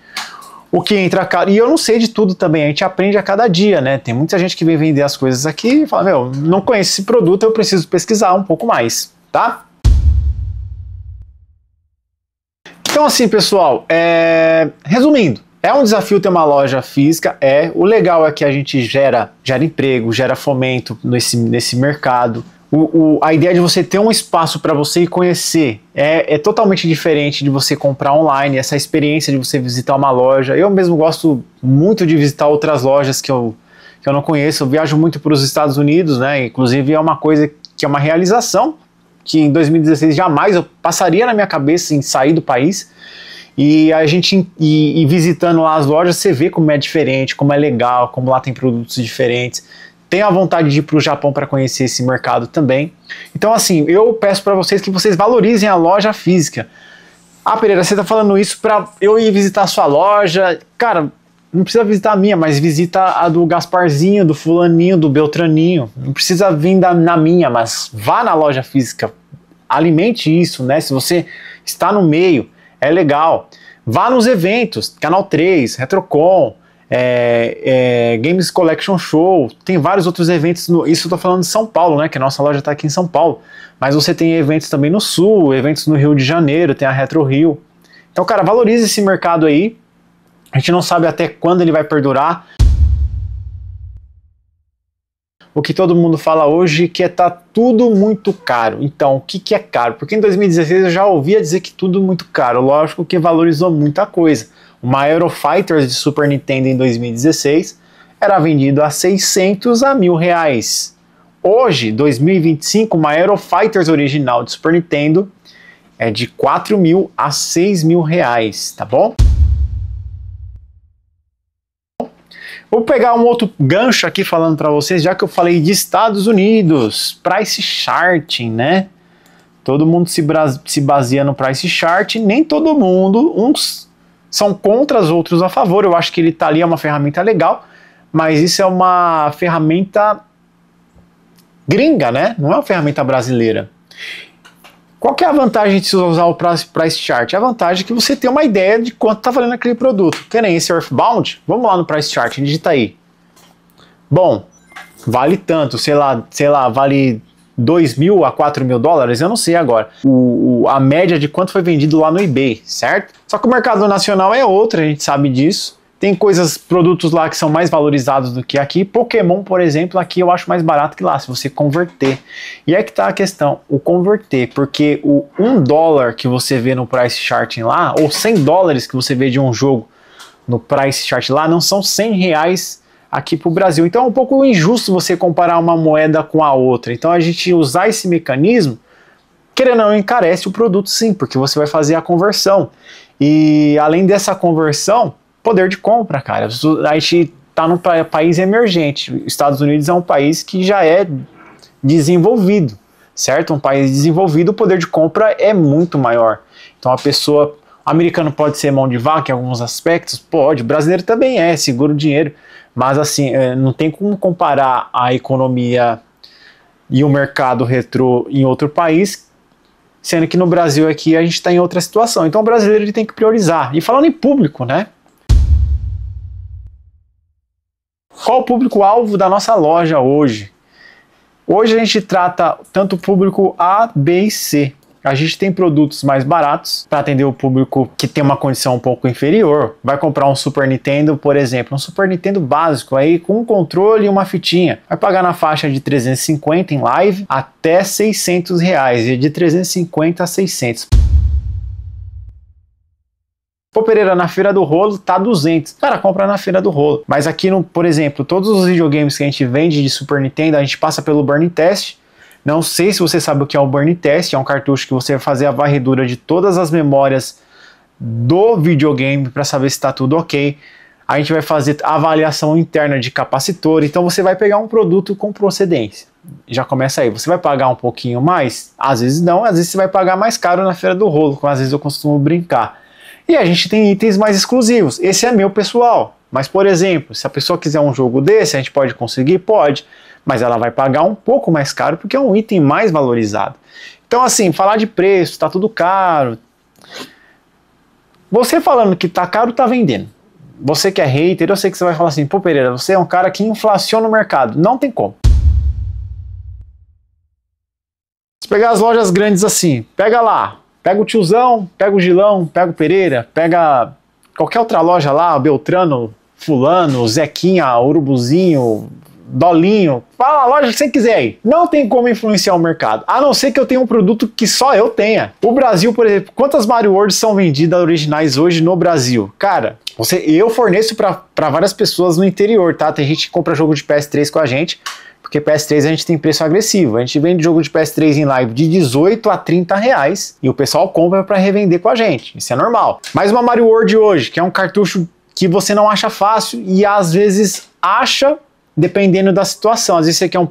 o que entra caro. E eu não sei de tudo também, a gente aprende a cada dia, né? Tem muita gente que vem vender as coisas aqui e fala, meu, não conheço esse produto, eu preciso pesquisar um pouco mais, tá? Então assim, pessoal, resumindo, é um desafio ter uma loja física, o legal é que a gente gera emprego, gera fomento nesse mercado. A ideia de você ter um espaço para você ir conhecer é totalmente diferente de você comprar online, essa experiência de você visitar uma loja. Eu mesmo gosto muito de visitar outras lojas que eu não conheço, eu viajo muito para os Estados Unidos, né? Inclusive é uma coisa que é uma realização, que em 2016 jamais eu passaria na minha cabeça em sair do país. E a gente visitando lá as lojas, você vê como é diferente, como é legal, como lá tem produtos diferentes. Tenho a vontade de ir para o Japão para conhecer esse mercado também. Então assim, eu peço para vocês que vocês valorizem a loja física. Ah, Pereira, você está falando isso para eu ir visitar a sua loja? Cara, não precisa visitar a minha, mas visita a do Gasparzinho, do fulaninho, do Beltraninho. Não precisa vir na minha, mas vá na loja física. Alimente isso, né? Se você está no meio, é legal. Vá nos eventos, Canal 3, Retrocon, Games Collection Show, tem vários outros eventos, isso eu tô falando de São Paulo, né, que a nossa loja tá aqui em São Paulo, mas você tem eventos também no Sul, eventos no Rio de Janeiro, tem a Retro Rio. Então, cara, valorize esse mercado aí, a gente não sabe até quando ele vai perdurar. O que todo mundo fala hoje que tá tudo muito caro. Então, o que é caro? Porque em 2016 eu já ouvia dizer que tudo muito caro, lógico que valorizou muita coisa. Uma Eurofighters de Super Nintendo em 2016 era vendido a 600 a R$1.000. Hoje, 2025, uma Eurofighters original de Super Nintendo é de R$4.000 a R$6.000, tá bom? Vou pegar um outro gancho aqui falando para vocês, já que eu falei de Estados Unidos, Price Charting, né? Todo mundo se baseia no Price Chart, nem todo mundo, uns são contra, os outros a favor. Eu acho que ele tá ali, é uma ferramenta legal, mas isso é uma ferramenta gringa, né? Não é uma ferramenta brasileira. Qual que é a vantagem de se usar o Price Chart? A vantagem é que você tem uma ideia de quanto tá valendo aquele produto. Que nem esse Earthbound, vamos lá no Price Chart, digita aí. Bom, vale tanto, sei lá, vale $2.000 a $4.000, eu não sei agora, a média de quanto foi vendido lá no eBay, certo? Só que o mercado nacional é outro, a gente sabe disso, Tem coisas, produtos lá que são mais valorizados do que aqui. Pokémon, por exemplo, aqui eu acho mais barato que lá, se você converter. E é que tá a questão, o converter, porque o $1 que você vê no price charting lá, ou $100 que você vê de um jogo no price chart lá, não são R$100 aqui pro Brasil. Então é um pouco injusto você comparar uma moeda com a outra. Então a gente usar esse mecanismo, querendo ou não, encarece o produto sim, porque você vai fazer a conversão. E além dessa conversão, poder de compra, cara. A gente tá num país emergente. Estados Unidos é um país que já é desenvolvido, certo? Um país desenvolvido, o poder de compra é muito maior. Então a pessoa, o americano pode ser mão de vaca em alguns aspectos? Pode. O brasileiro também é, segura o dinheiro. Mas assim, não tem como comparar a economia e o mercado retrô em outro país, sendo que no Brasil aqui a gente está em outra situação. Então o brasileiro ele tem que priorizar. E falando em público, né? Qual o público-alvo da nossa loja hoje? Hoje a gente trata tanto o público A, B e C. A gente tem produtos mais baratos para atender o público que tem uma condição um pouco inferior. Vai comprar um Super Nintendo, por exemplo, um Super Nintendo básico aí com um controle e uma fitinha. Vai pagar na faixa de 350 em live até R$600 e de 350 a 600. Pô, Pereira, na Feira do Rolo tá 200. Cara, compra na Feira do Rolo. Mas aqui, por exemplo, todos os videogames que a gente vende de Super Nintendo, a gente passa pelo Burn Test. Não sei se você sabe o que é o Burn Test. É um cartucho que você vai fazer a varredura de todas as memórias do videogame para saber se está tudo ok. A gente vai fazer a avaliação interna de capacitor. Então você vai pegar um produto com procedência. Já começa aí. Você vai pagar um pouquinho mais? Às vezes não. Às vezes você vai pagar mais caro na Feira do Rolo, como às vezes eu costumo brincar. E a gente tem itens mais exclusivos. Esse é meu pessoal. Mas, por exemplo, se a pessoa quiser um jogo desse, a gente pode conseguir? Pode. Mas ela vai pagar um pouco mais caro porque é um item mais valorizado. Então, assim, falar de preço, tá tudo caro. Você falando que tá caro, tá vendendo. Você que é hater, eu sei que você vai falar assim, pô, Pereira, você é um cara que inflaciona o mercado. Não tem como. Se pegar as lojas grandes assim, pega lá. Pega o Tiozão, pega o Gilão, pega o Pereira, pega qualquer outra loja lá, Beltrano, Fulano, Zequinha, Urubuzinho, Dolinho, fala a loja que você quiser aí. Não tem como influenciar o mercado, a não ser que eu tenha um produto que só eu tenha. O Brasil, por exemplo, quantas Mario World são vendidas originais hoje no Brasil? Cara, eu forneço para várias pessoas no interior, tá? Tem gente que compra jogo de PS3 com a gente, porque PS3 a gente tem preço agressivo. A gente vende jogo de PS3 em live de 18 a 30 reais e o pessoal compra para revender com a gente. Isso é normal. Mas uma Mario World hoje, que é um cartucho que você não acha fácil e às vezes acha dependendo da situação. Às vezes você quer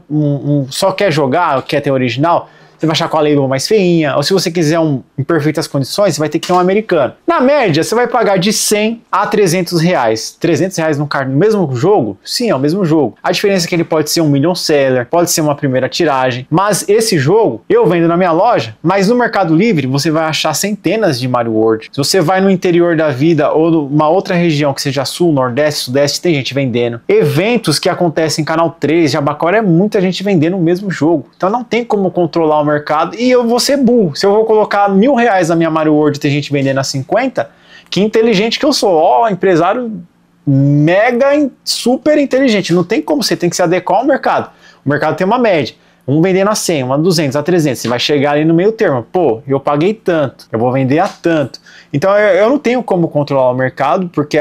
só quer jogar, quer ter original, você vai achar com a label mais feinha, ou se você quiser em perfeitas condições, você vai ter que ter um americano. Na média, você vai pagar de 100 a 300 reais. 300 reais no mesmo jogo? Sim, é o mesmo jogo. A diferença é que ele pode ser um million seller, pode ser uma primeira tiragem, mas esse jogo eu vendo na minha loja, mas no Mercado Livre você vai achar centenas de Mario World. Se você vai no interior da vida ou numa outra região que seja sul, nordeste, sudeste, tem gente vendendo. Eventos que acontecem em Canal 3, Jabacora, é muita gente vendendo o mesmo jogo. Então não tem como controlar o mercado e eu vou ser burro. Se eu vou colocar R$1.000 na minha Mario World e ter gente vendendo a 50, que inteligente que eu sou. Ó, empresário mega, super inteligente. Não tem como, você tem que se adequar ao mercado. O mercado tem uma média. Um vendendo a 100, uma a 200, a 300. Você vai chegar ali no meio termo. Pô, eu paguei tanto, eu vou vender a tanto. Então eu não tenho como controlar o mercado, porque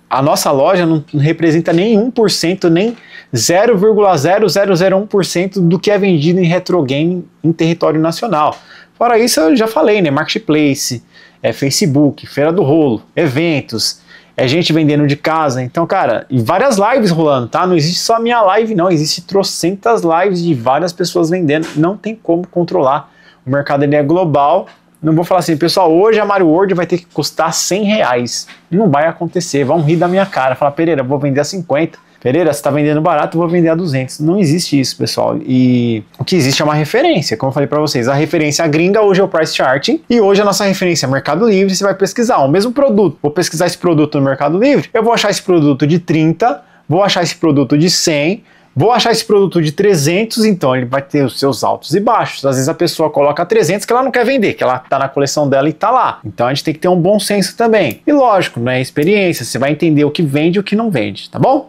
a nossa loja não representa nem 1%, nem 0,0001% do que é vendido em retrogame em território nacional. Fora isso, eu já falei, né? Marketplace, Facebook, Feira do Rolo, eventos, gente vendendo de casa. Então, cara, e várias lives rolando, tá? Não existe só a minha live, não. Existe trocentas lives de várias pessoas vendendo. Não tem como controlar. O mercado ele é global. Não vou falar assim, pessoal, hoje a Mario World vai ter que custar R$100. Não vai acontecer, vão rir da minha cara. Falar, Pereira, vou vender a 50. Pereira, você está vendendo barato, eu vou vender a 200. Não existe isso, pessoal. E o que existe é uma referência, como eu falei para vocês. A referência gringa hoje é o Price Charting. E hoje a nossa referência é Mercado Livre. Você vai pesquisar o mesmo produto. Vou pesquisar esse produto no Mercado Livre. Eu vou achar esse produto de 30, vou achar esse produto de 100, Vou achar esse produto de 300, então ele vai ter os seus altos e baixos. Às vezes a pessoa coloca 300 que ela não quer vender, que ela tá na coleção dela e tá lá. Então a gente tem que ter um bom senso também. E lógico, não é experiência, você vai entender o que vende e o que não vende, tá bom?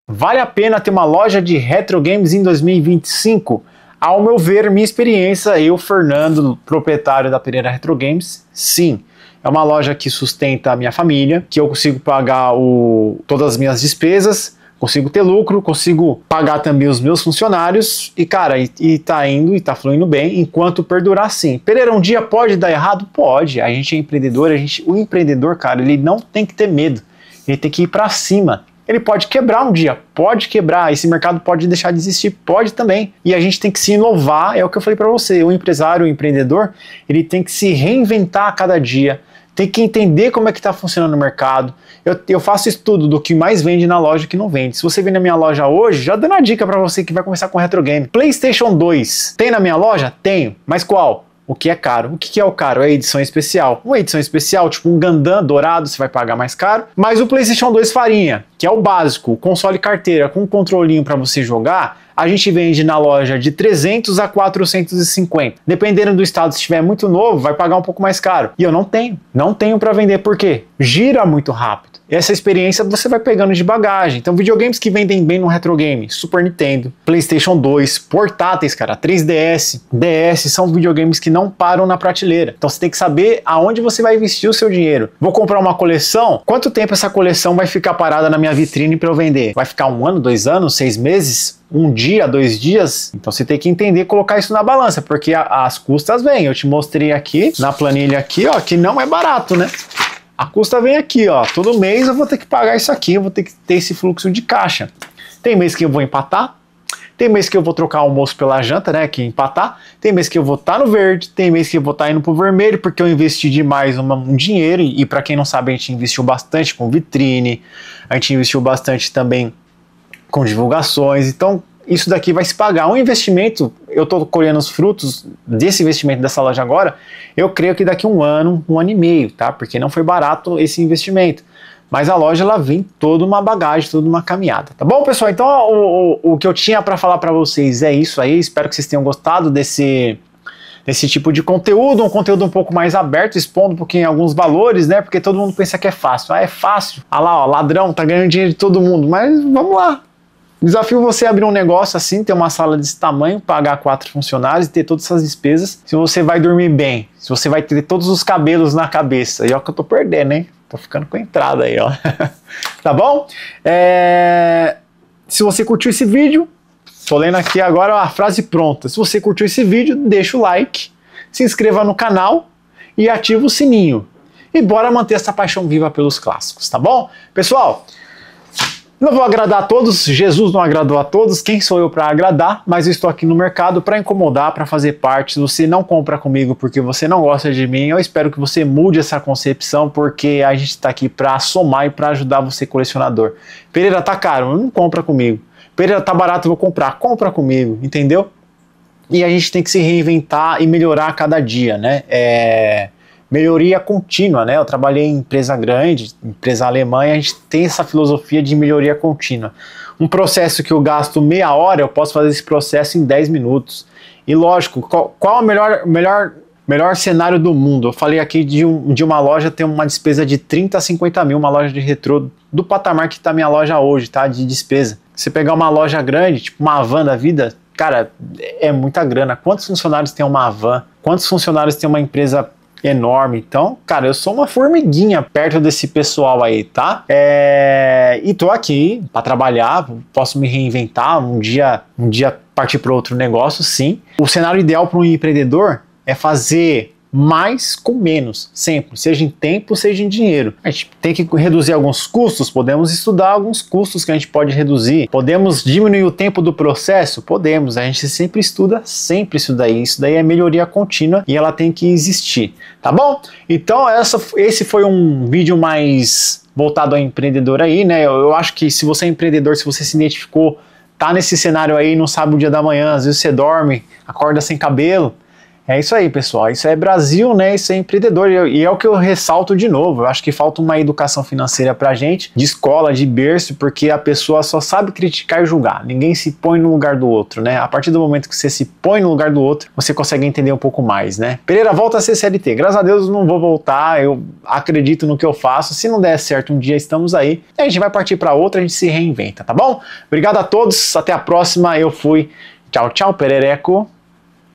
Vale a pena ter uma loja de retro games em 2025? Ao meu ver, minha experiência, eu, Fernando, proprietário da Pereira Retro Games, sim. É uma loja que sustenta a minha família, que eu consigo pagar todas as minhas despesas, consigo ter lucro, consigo pagar também os meus funcionários e, cara, e tá indo e tá fluindo bem enquanto perdurar sim. Pereira, um dia pode dar errado? Pode. A gente é empreendedor, o empreendedor, cara, ele não tem que ter medo, ele tem que ir pra cima. Ele pode quebrar um dia, pode quebrar, esse mercado pode deixar de existir, pode também. E a gente tem que se inovar, é o que eu falei para você, o empresário, o empreendedor, ele tem que se reinventar a cada dia, tem que entender como é que está funcionando o mercado. Eu faço estudo do que mais vende na loja e o que não vende. Se você vir na minha loja hoje, já dando a dica para você que vai começar com retro game. PlayStation 2, tem na minha loja? Tenho, mas qual? O que é caro. O que é o caro? É a edição especial. Uma edição especial, tipo um Gundam dourado, você vai pagar mais caro. Mas o PlayStation 2 farinha, que é o básico, o console carteira com um controlinho para você jogar, a gente vende na loja de 300 a 450. Dependendo do estado, se estiver muito novo, vai pagar um pouco mais caro. E eu não tenho. Não tenho para vender. Por quê? Gira muito rápido. Essa experiência você vai pegando de bagagem. Então, videogames que vendem bem no retro game, Super Nintendo, PlayStation 2, portáteis, cara, 3DS, DS, são videogames que não param na prateleira. Então, você tem que saber aonde você vai investir o seu dinheiro. Vou comprar uma coleção? Quanto tempo essa coleção vai ficar parada na minha vitrine para eu vender? Vai ficar 1 ano, 2 anos, 6 meses? 1 dia, 2 dias? Então você tem que entender e colocar isso na balança, porque as custas vêm. Eu te mostrei aqui, na planilha aqui, ó, que não é barato, né? A custa vem aqui, ó. Todo mês eu vou ter que pagar isso aqui, eu vou ter que ter esse fluxo de caixa. Tem mês que eu vou empatar, tem mês que eu vou trocar o almoço pela janta, né, que empatar. Tem mês que eu vou estar no verde, tem mês que eu vou estar indo pro vermelho, porque eu investi demais um dinheiro. E para quem não sabe, a gente investiu bastante com vitrine, a gente investiu bastante também com divulgações. Então, isso daqui vai se pagar. Um investimento, eu estou colhendo os frutos desse investimento dessa loja agora, eu creio que daqui 1 ano, 1 ano e meio, tá? Porque não foi barato esse investimento. Mas a loja, ela vem toda uma bagagem, toda uma caminhada. Tá bom, pessoal? Então, o que eu tinha para falar para vocês é isso aí. Espero que vocês tenham gostado desse tipo de conteúdo, um conteúdo um pouco mais aberto, expondo um pouquinho alguns valores, né? Porque todo mundo pensa que é fácil. Ah, é fácil. Ah lá, ó, ladrão, tá ganhando dinheiro de todo mundo. Mas vamos lá. Desafio você abrir um negócio assim, ter uma sala desse tamanho, pagar 4 funcionários e ter todas essas despesas. Se você vai dormir bem, se você vai ter todos os cabelos na cabeça. E ó que eu tô perdendo, hein? Tô ficando com a entrada aí, ó. Tá bom? Se você curtiu esse vídeo, tô lendo aqui agora a frase pronta. Se você curtiu esse vídeo, deixa o like, se inscreva no canal e ativa o sininho. E bora manter essa paixão viva pelos clássicos, tá bom? Pessoal, não vou agradar a todos, Jesus não agradou a todos, quem sou eu para agradar? Mas eu estou aqui no mercado para incomodar, para fazer parte. Se você não compra comigo porque você não gosta de mim, eu espero que você mude essa concepção, porque a gente está aqui para somar e para ajudar você, colecionador. Pereira, tá caro, não compra comigo. Pereira, tá barato, eu vou comprar. Compra comigo, entendeu? E a gente tem que se reinventar e melhorar a cada dia, né? Melhoria contínua, né? Eu trabalhei em empresa grande, empresa alemã, e a gente tem essa filosofia de melhoria contínua. Um processo que eu gasto meia hora, eu posso fazer esse processo em 10 minutos. E lógico, qual o melhor cenário do mundo? Eu falei aqui de uma loja ter uma despesa de 30 a 50 mil, uma loja de retrô do patamar que está minha loja hoje, tá? De despesa. Você pegar uma loja grande, tipo uma van da vida, cara, é muita grana. Quantos funcionários tem uma van? Quantos funcionários tem uma empresa enorme? Então, cara, eu sou uma formiguinha perto desse pessoal aí, tá? E tô aqui para trabalhar, posso me reinventar, um dia partir para outro negócio, sim. O cenário ideal para um empreendedor é fazer mais com menos, sempre, seja em tempo, seja em dinheiro. A gente tem que reduzir alguns custos, podemos estudar alguns custos que a gente pode reduzir, podemos diminuir o tempo do processo, podemos, a gente sempre estuda isso daí é melhoria contínua e ela tem que existir, tá bom? Então esse foi um vídeo mais voltado ao empreendedor aí, né? Eu acho que se você é empreendedor, se você se identificou, tá nesse cenário aí, não sabe o dia da manhã, às vezes você dorme, acorda sem cabelo, É isso aí, pessoal. Isso é Brasil, né? Isso é empreendedor. E é o que eu ressalto de novo. Eu acho que falta uma educação financeira pra gente, de escola, de berço, porque a pessoa só sabe criticar e julgar. Ninguém se põe no lugar do outro, né? A partir do momento que você se põe no lugar do outro, você consegue entender um pouco mais, né? Pereira, volta a ser CLT. Graças a Deus não vou voltar. Eu acredito no que eu faço. Se não der certo, um dia estamos aí. A gente vai partir pra outra, a gente se reinventa, tá bom? Obrigado a todos. Até a próxima. Eu fui. Tchau, tchau, Perereco.